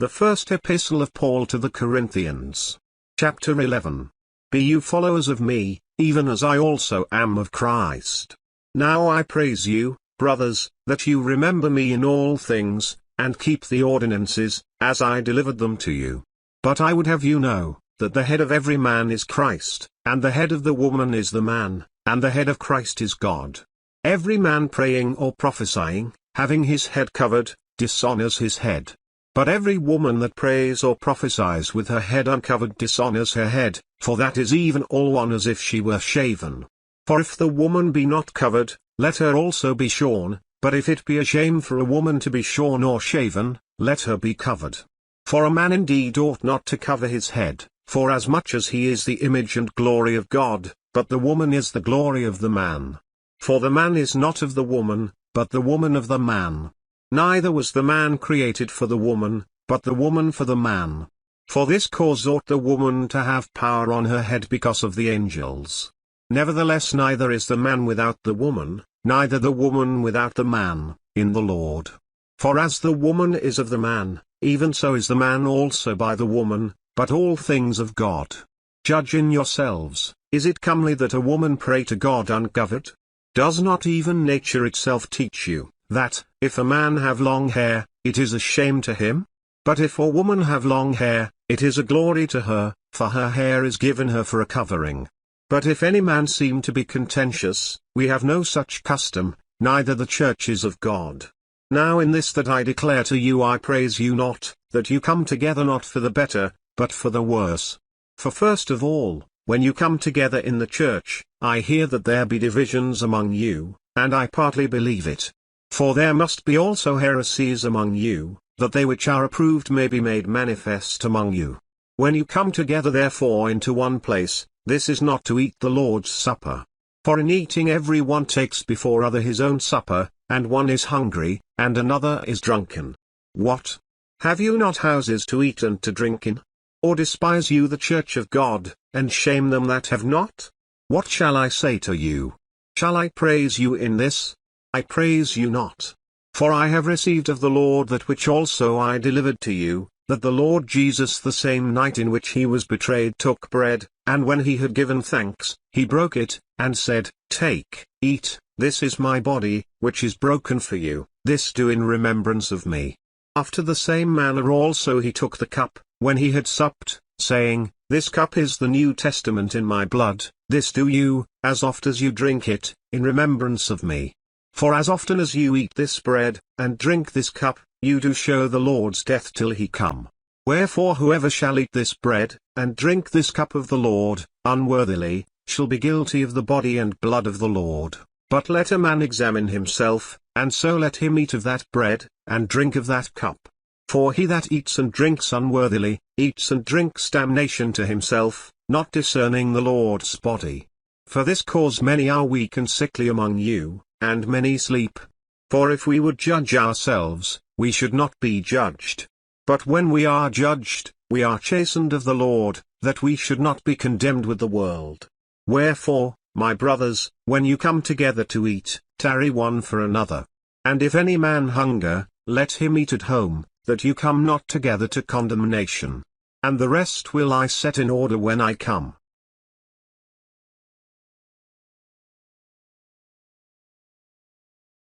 The first epistle of Paul to the Corinthians. Chapter 11. Be you followers of me, even as I also am of Christ. Now I praise you, brothers, that you remember me in all things, and keep the ordinances, as I delivered them to you. But I would have you know, that the head of every man is Christ, and the head of the woman is the man, and the head of Christ is God. Every man praying or prophesying, having his head covered, dishonors his head. But every woman that prays or prophesies with her head uncovered dishonors her head, for that is even all one as if she were shaven. For if the woman be not covered, let her also be shorn, but if it be a shame for a woman to be shorn or shaven, let her be covered. For a man indeed ought not to cover his head, forasmuch as he is the image and glory of God, but the woman is the glory of the man. For the man is not of the woman, but the woman of the man. Neither was the man created for the woman, but the woman for the man. For this cause ought the woman to have power on her head because of the angels. Nevertheless neither is the man without the woman, neither the woman without the man, in the Lord. For as the woman is of the man, even so is the man also by the woman, but all things of God. Judge in yourselves, is it comely that a woman pray to God uncovered? Does not even nature itself teach you, that, if a man have long hair, it is a shame to him? But if a woman have long hair, it is a glory to her, for her hair is given her for a covering. But if any man seem to be contentious, we have no such custom, neither the church is of God. Now in this that I declare to you I praise you not, that you come together not for the better, but for the worse. For first of all, when you come together in the church, I hear that there be divisions among you, and I partly believe it. For there must be also heresies among you, that they which are approved may be made manifest among you. When you come together therefore into one place, this is not to eat the Lord's Supper. For in eating every one takes before other his own supper, and one is hungry, and another is drunken. What? Have you not houses to eat and to drink in? Or despise you the church of God, and shame them that have not? What shall I say to you? Shall I praise you in this? I praise you not. For I have received of the Lord that which also I delivered to you, that the Lord Jesus the same night in which he was betrayed took bread, and when he had given thanks, he broke it, and said, Take, eat, this is my body, which is broken for you, this do in remembrance of me. After the same manner also he took the cup, when he had supped, saying, This cup is the New Testament in my blood, this do you, as oft as you drink it, in remembrance of me. For as often as you eat this bread, and drink this cup, you do show the Lord's death till he come. Wherefore whoever shall eat this bread, and drink this cup of the Lord, unworthily, shall be guilty of the body and blood of the Lord. But let a man examine himself, and so let him eat of that bread, and drink of that cup. For he that eats and drinks unworthily, eats and drinks damnation to himself, not discerning the Lord's body. For this cause many are weak and sickly among you, and many sleep. For if we would judge ourselves, we should not be judged. But when we are judged, we are chastened of the Lord, that we should not be condemned with the world. Wherefore, my brothers, when you come together to eat, tarry one for another. And if any man hunger, let him eat at home, that you come not together to condemnation. And the rest will I set in order when I come.